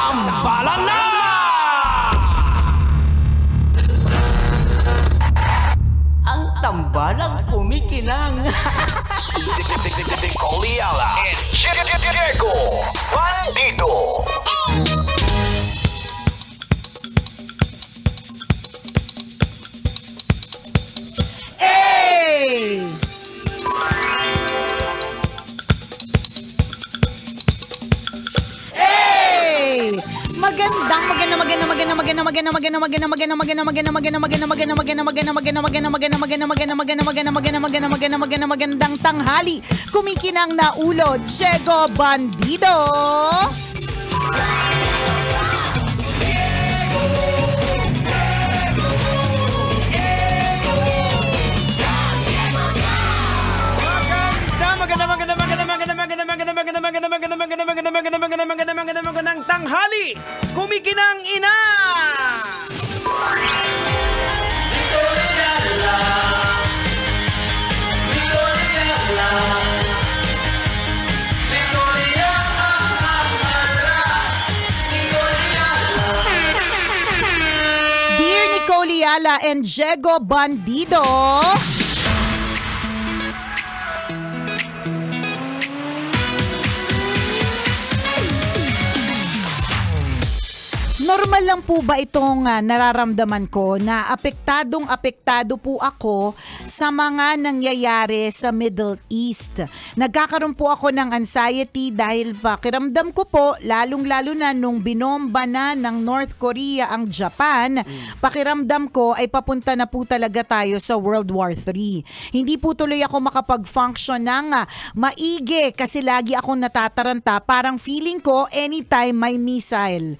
Tambalan na! Ang tambalang kumikinang. Coliala and Diego Bandido. Hey! Hey! Magandang tanghali. Kumikinang na ulo, Diego Bandido. Magandang tanghali, kumikinang ina! Dear Nicole Yala and Diego Bandido. Normal lang po ba itong nararamdaman ko na apektado po ako sa mga nangyayari sa Middle East. Nagkakaroon po ako ng anxiety dahil pakiramdam ko po, lalong-lalo na nung binomba na ng North Korea ang Japan, pakiramdam ko ay papunta na po talaga tayo sa World War III. Hindi po tuloy ako makapag-function ng maigi kasi lagi akong natataranta. Parang feeling ko anytime may missile.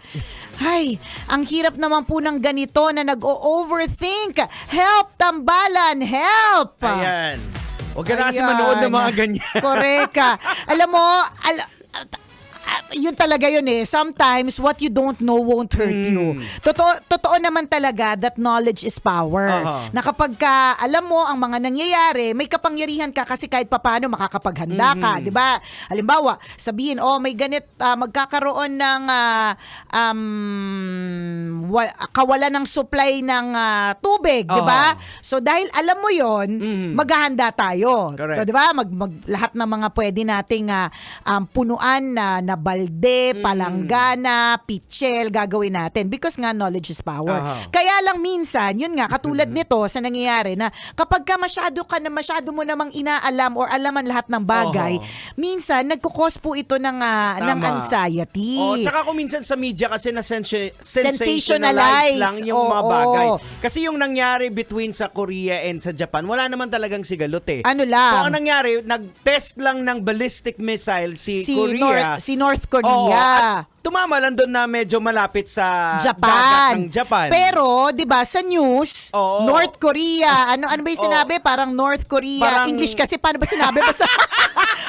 Ay, ang hirap naman po ng ganito na nag-o-overthink. Help, tambalan, help! Ayan. Huwag ka na kasi manood ng mga ganyan. Correct. Alam mo, yun talaga yun eh. Sometimes, what you don't know won't hurt you. Totoo naman talaga that knowledge is power. Na kapag ka, alam mo ang mga nangyayari, may kapangyarihan ka kasi kahit papaano makakapaghanda ka. Diba? Halimbawa, sabihin, may magkakaroon ng kawalan ng supply ng tubig. Diba? So, dahil alam mo yun, maghahanda tayo. Correct. Diba? Lahat ng mga pwede nating punuan na balde, palanggana, pichel, gagawin natin because nga knowledge is power. Kaya lang minsan, yun nga, katulad nito sa nangyayari na kapag ka masyado mo namang inaalam or alaman lahat ng bagay, minsan nagkukos po ito ng anxiety. Tsaka kung minsan sa media kasi sensationalize lang yung mga bagay. Kasi yung nangyari between sa Korea and sa Japan, wala naman talagang sigalot eh. Ano lang? So ang nangyari, nag-test lang ng ballistic missile si Korea. North Korea. Tumama lang doon na medyo malapit sa Japan. dagat ng Japan. Pero, 'di ba, sa news, North Korea, ano ba 'yung sinabi? Parang North Korea, English kasi paano ba sinabi?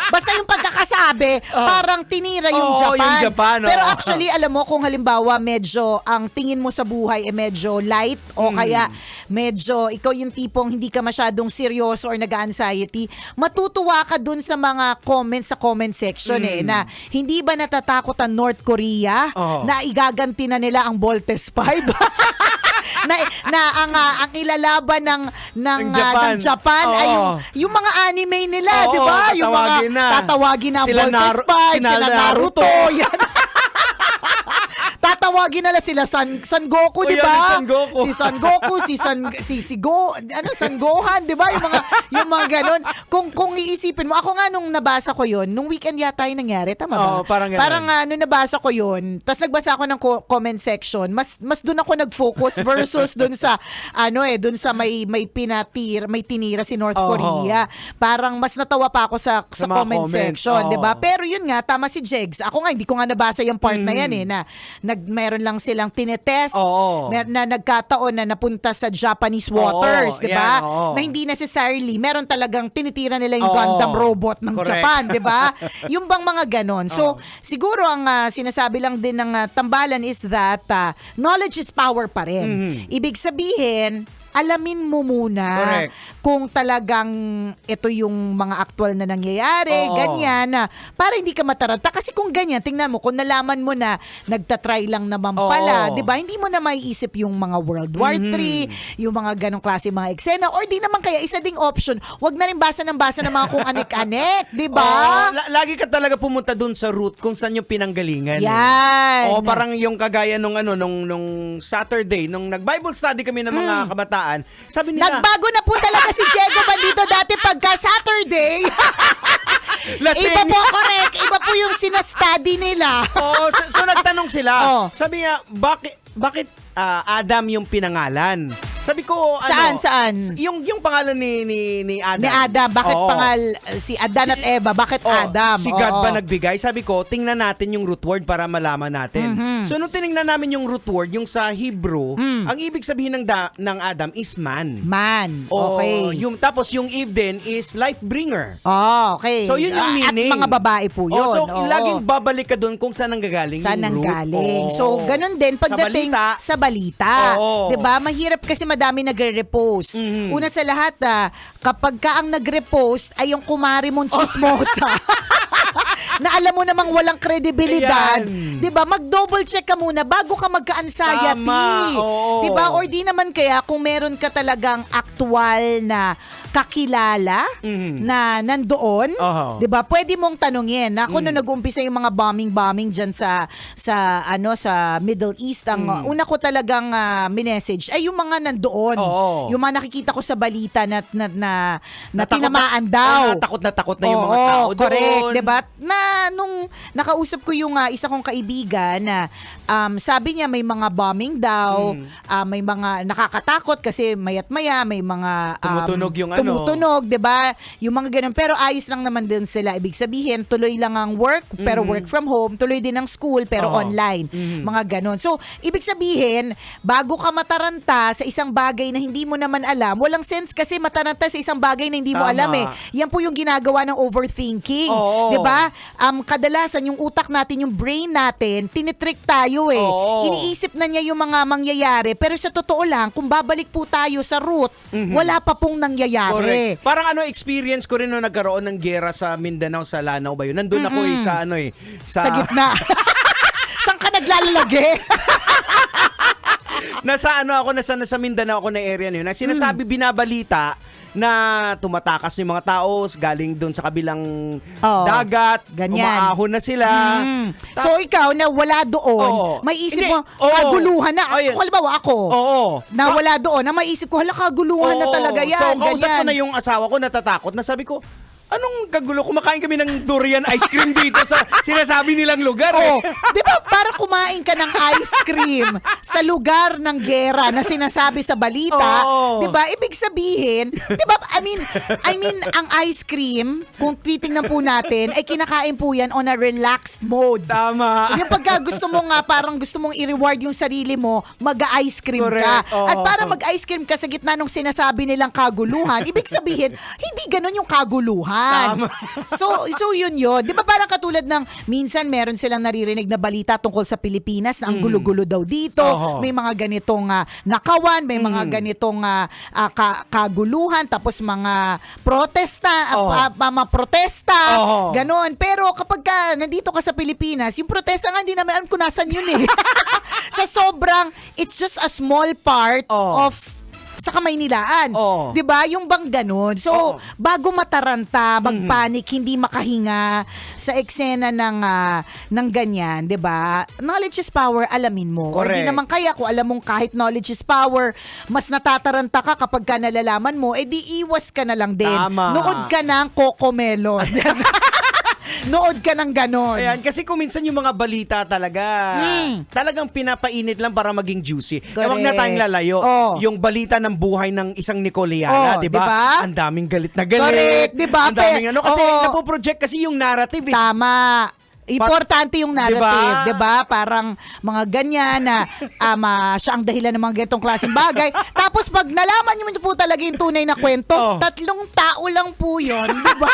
Basta yung pagkakasabi, parang tinira yung Japan. Yung Japan. Pero actually, alam mo, kung halimbawa medyo ang tingin mo sa buhay medyo light o kaya medyo ikaw yung tipong hindi ka masyadong seryoso or nag-anxiety, matutuwa ka dun sa mga comments sa comment section na hindi ba natatakot ang North Korea na igaganti na nila ang Voltes 5? na ang ilalaban ng Japan ay yung mga anime nila, 'di ba? Yung mga tatawagin na Voltes 5, sila Naruto, yan. Tatawagin nila sila Son Goku, 'di ba? Si Son Goku, si Son Gohan, 'di ba? Yung mga ganun. Kung iisipin mo, ako nga nung nabasa ko 'yon, nung weekend yata 'yung nangyari, tama ba? Parang nung nabasa ko 'yon, tapos nagbasa ako ng comment section, mas doon ako nag-focus versus doon sa doon sa may tinira si North Korea. Parang mas natawa pa ako sa comment section, 'di ba? Pero yun nga, tama si Jegs. Ako nga hindi ko nga nabasa yung part na yan na meron lang silang tinetest na nagkataon na napunta sa Japanese waters, 'di ba? Na hindi necessarily meron talagang tinitira nila yung Gundam robot ng Japan, 'di ba? Yung bang mga ganon. So, siguro ang sinasabi lang din ng tambalan is that knowledge is power pa rin. Ibig sabihin, alamin mo muna Correct. kung talagang ito yung mga aktual na nangyayari, Oo. ganyan na para hindi ka mataranta. Kasi kung ganyan, tingnan mo, kung nalaman mo na nagtatry lang naman pala, Oo. di ba? Hindi mo na maiisip yung mga World War III, yung mga ganong klase mga eksena, or di naman kaya isa ding option, wag na rin basa ng mga kung anik-anik, di ba? Oo, lagi ka talaga pumunta dun sa root kung saan yung pinanggalingan. Yan. O parang yung kagaya nung nung Saturday, nung nag-Bible study kami ng mga kabataan, sabi nila, Nagbago na po talaga si Diego Bandito dati pagka Saturday. lasing. Iba po, correct. Iba po yung sinastudy nila. Oo, so nagtanong sila. Oh. Sabi niya, bakit Adam yung pinangalan? Sabi ko, Saan? Yung pangalan ni Adam. Ni Adam, bakit Oo. si Adan at Eva, bakit Adam? Si God Oo. ba nagbigay? Sabi ko, tingnan natin yung root word para malaman natin. So nung tiningnan namin yung root word, yung sa Hebrew, ang ibig sabihin ng Adam is man. Man, O, okay. tapos yung Eve din is life bringer. Oh, okay. So yun yung meaning. At mga babae po yun. So Oo. laging babalik ka dun kung saan nanggagaling Saan yung root. nanggaling. Oo. So, ganun din pagdating sa balita. Oo. 'Di ba? Mahirap kasi madami nagre-repost. Una sa lahat, kapag ka ang nagre-repost ay yung kumari mong chismosa. Na alam mo namang walang kredibilidad. Ayan. 'Di ba? Mag-double check ka muna bago ka magka-anxiety. Tama, oo. 'Di ba? Or di naman kaya kung meron ka talagang aktual na kakilala na nandoon, Oo. 'di ba? Pwede mong tanungin. Ako nung nag-umpisa yung mga bombing diyan sa Middle East, ang una ko talagang minessage ay yung mga nandoon. Oo. Yung mga nakikita ko sa balita na Natakot tinamaan na- daw. Natakot na yung mga tao doon. Correct, 'di ba? Na nung nakausap ko yung isa kong kaibigan na sabi niya may mga bombing daw, may mga nakakatakot kasi mayat-maya may mga Tumutunog yung tumutunog, 'di ba? Yung mga ganun, pero ayos lang naman din sila. Ibig sabihin, tuloy lang ang work pero work from home, tuloy din ang school pero Oo. online. Mga ganun. So, ibig sabihin, bago ka mataranta sa isang bagay na hindi mo naman alam, walang sense kasi mataranta sa isang bagay na hindi mo Tama. alam eh. Yan po yung ginagawa ng overthinking. Oo. 'Di ba? Kadalasan yung utak natin, yung brain natin, tinitrick tayo eh. Oo. Iniisip na niya yung mga mangyayari, pero sa totoo lang, kung babalik po tayo sa root, wala pa pong nangyayari. Correct. Parang experience ko rin nung nagkaroon ng giyera sa Mindanao, sa Lanao ba yun? Nandun ako Sa gitna. Saan ka naglalagay? nasa Mindanao ako na area na yun. Na sinasabi, binabalita na tumatakas yung mga tao galing doon sa kabilang dagat, ganyan. umaahon na sila. So ikaw na wala doon, Oo. may isip Hindi. mo, Oo. kaguluhan na. Ayun. Halimbawa ako, Oo. na wala doon, na may isip ko, hala kaguluhan na Oo. talaga yan. So, kausap ko ganyan. na yung asawa ko, natatakot na, sabi ko, anong kagulo? Kumakain kami ng durian ice cream dito sa sinasabi nilang lugar. Oh, 'di ba para kumain ka ng ice cream sa lugar ng gera na sinasabi sa balita, Oo. 'di ba? Ibig sabihin, 'di ba? I mean ang ice cream, kung titingnan po natin, ay kinakain po 'yan on a relaxed mode. Tama. Yung pagka gusto mo nga, parang gusto mong i-reward yung sarili mo, mag-ice cream ka. Correct. Oo. At para mag-ice cream ka sa gitna ng sinasabi nilang kaguluhan, ibig sabihin, hindi ganun yung kaguluhan. Tama. So yun. 'Di ba parang katulad ng minsan meron silang naririnig na balita tungkol sa Pilipinas na ang gulo-gulo daw dito, Oo. may mga ganitong nakawan, may mga ganitong kaguluhan, tapos mga protesta, mga protesta, Oo. ganon. Pero kapag nandito ka sa Pilipinas, yung protesta nga hindi naman alam kung nasan yun eh. Sa sobrang, it's just a small part Oo. of sa Kamaynilaan. Oo. 'Di ba? Yung bang ganun. So, Oo. bago mataranta, magpanik, hindi makahinga sa eksena ng ganyan, 'di ba? Knowledge is power, alamin mo. O Correct. di naman kaya kung alam mong kahit knowledge is power, mas natataranta ka kapag ka nalalaman mo, di iwas ka na lang din. Tama. Nood ka ng Cocomelon. Nood ka ng ganon. Ayan, kasi kung minsan yung mga balita talagang pinapainit lang para maging juicy. Correct. Huwag na tayong lalayo. Oh. Yung balita ng buhay ng isang Nicoliana, Oh, di ba? diba? Ang daming galit na galit. Correct, di ba? Ang daming kasi Oo. napoproject kasi yung narrative. Tama. Importante yung narrative, Diba? 'di ba? Parang mga ganyan na siya ang dahilan ng mga ganitong klaseng bagay. Tapos pag nalaman niyo po talaga yung tunay na kwento, 3 tao lang po 'yon, 'di ba?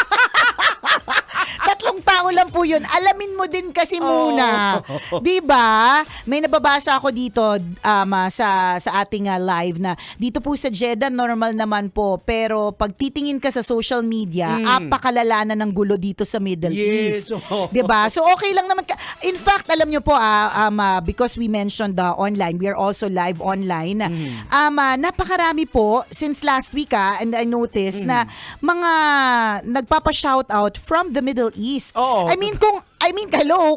3 tao lang po 'yun. Alamin mo din kasi muna. 'Di ba? May nababasa ako dito sa ating live na dito po sa Jeddah normal naman po, pero pag titingin ka sa social media, apakalala na ng gulo dito sa Middle East. 'Di ba? So okay lang naman. In fact, alam niyo po because we mentioned online, we are also live online. Napakarami po since last week and I noticed na mga nagpapa-shout out from the Middle East. Oo.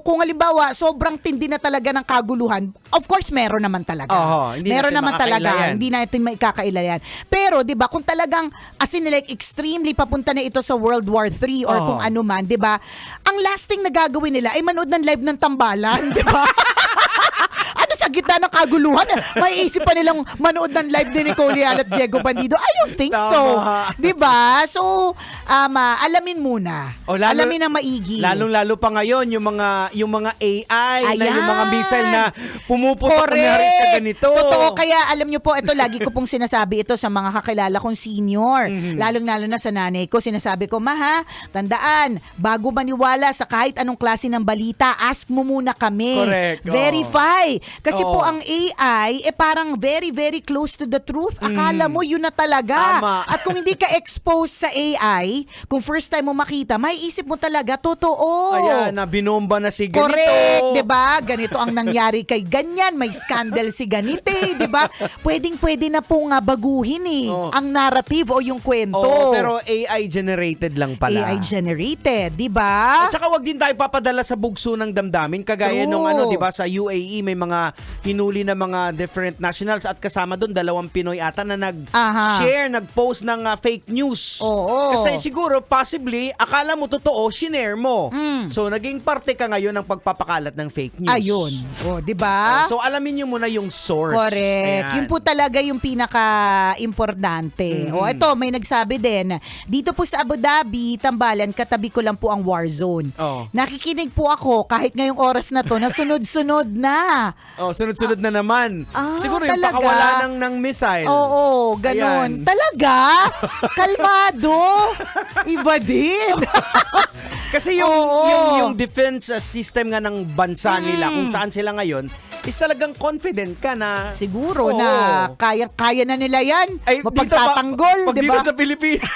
Kung halimbawa sobrang tindi na talaga ng kaguluhan, of course meron naman talaga. Hindi Meron natin naman talaga, makakailayan. hindi natin maikakaila yan. Pero 'di ba, kung talagang as in like extremely papunta na ito sa World War III or kung ano man, 'di ba? Ang lasting na gagawin nila ay manood ng live ng tambalan, 'di ba? Ano sa gitna ng kaguluhan? May isip pa nilang manood ng live din ni Cole Leal at Diego Bandido. I don't think so. Tama. 'Di ba? So, alamin muna. Alamin ng maigi. Lalong-lalo pa ngayon yung mga AI na Ayan. yung mga missile na pumuputok kunyari sa ganito. Totoo. Kaya alam nyo po, ito lagi ko pong sinasabi ito sa mga kakilala kong senior. Lalong-lalo na sa nanay ko. Sinasabi ko, tandaan, bago maniwala sa kahit anong klase ng balita, ask mo muna kami. Correct. Verify. Kasi Oo. po ang AI, parang very, very close to the truth. Akala mo yun na talaga. Tama. At kung hindi ka exposed sa AI, kung first time mo makita, may isip mo talaga, totoo. Ayan, na binomba na si ganito. Correct, 'di ba? Ganito ang nangyari kay ganyan, may scandal si ganite, 'di ba? Pwedeng-pwede na pong baguhin ang narrative o yung kwento. Pero AI generated lang pala. AI generated, 'di ba? At saka wag din tayo papadala sa bugso ng damdamin kagaya True. nung 'di ba sa UAE may mga hinuli na mga different nationals at kasama doon 2 Pinoy ata na nag-share, nag-post ng fake news. Oo. Kasi siguro possibly akala mo totoo, shinare mo. So naging parte ka ngayon ng pagpapakalat ng fake news. Ayun. O, 'di ba? So alamin niyo muna yung source. Correct. Ayan. Yun po talaga yung pinaka-importante. O ito, may nagsabi din, dito po sa Abu Dhabi, Tambalan, katabi ko lang po ang war zone. Oh. Nakikinig po ako kahit ngayong oras na to, na sunod-sunod na. Sunod-sunod na naman. Siguro yung talaga? pakawala ng missile. Oo, ganun. Ayan. Talaga? Kalmado? Iba din. Kasi yung defense system nga ng bansa nila, kung saan sila ngayon, is talagang confident ka na Siguro Oo. na kaya na nila yan. Ay, Mapagtatanggol, pag di dito ba? sa Pilipinas.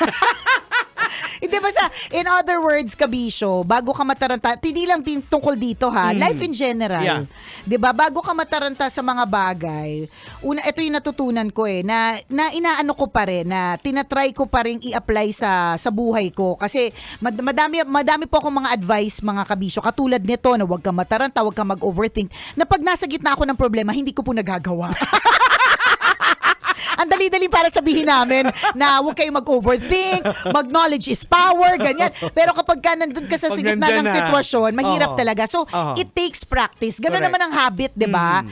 Hindi ba in other words, Kabisyo, bago ka mataranta, hindi lang tungkol dito life in general. Yeah. 'Di ba? Bago ka mataranta sa mga bagay, ito yung natutunan ko na inaano ko pa rin, na tinatry ko pa rin i-apply sa buhay ko. Kasi madami po akong mga advice, mga Kabisyo, katulad nito na huwag kang mataranta, huwag kang mag-overthink, na pag nasa gitna ako ng problema, hindi ko po nagagawa. Ang dali-dali para sabihin namin na huwag kayong mag-overthink, mag-knowledge is power, ganyan. Pero kapag ka nandun ka sa Pag gitna nandyan ng na. sitwasyon, mahirap Oo. talaga. So, Oo. it takes practice. Ganun Correct. naman ang habit, di ba?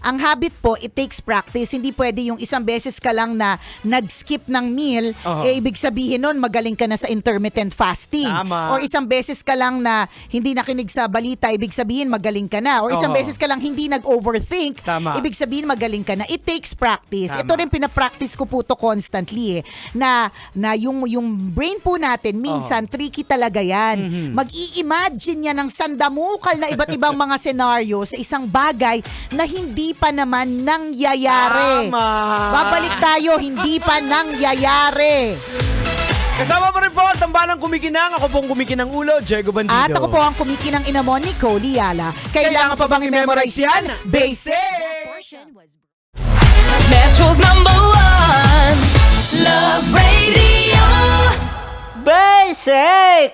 Ang habit po, it takes practice. Hindi pwede yung isang beses ka lang na nag-skip ng meal, Oo. ibig sabihin nun, magaling ka na sa intermittent fasting. Tama. Or isang beses ka lang na hindi nakinig sa balita, ibig sabihin, magaling ka na. Or isang Oo. beses ka lang hindi nag-overthink, Tama. ibig sabihin, magaling ka na. It takes practice. Tama. Ito rin pinapractice ko po to constantly na yung brain po natin minsan tricky talaga yan. Mag-i-imagine yan ng sandamukal na iba't ibang mga senaryo sa isang bagay na hindi pa naman nangyayari. Tama. Babalik tayo, hindi pa nangyayari. Kasama pa rin po ang tambalang kumikinang. Ako pong kumikinang ulo, Diego Bandido. At ako po ang kumikinang ina mo, Nicole Leala. Kailangan pa bang i-memorize yan? Basic! Metro's #1 Love Radio. Basic!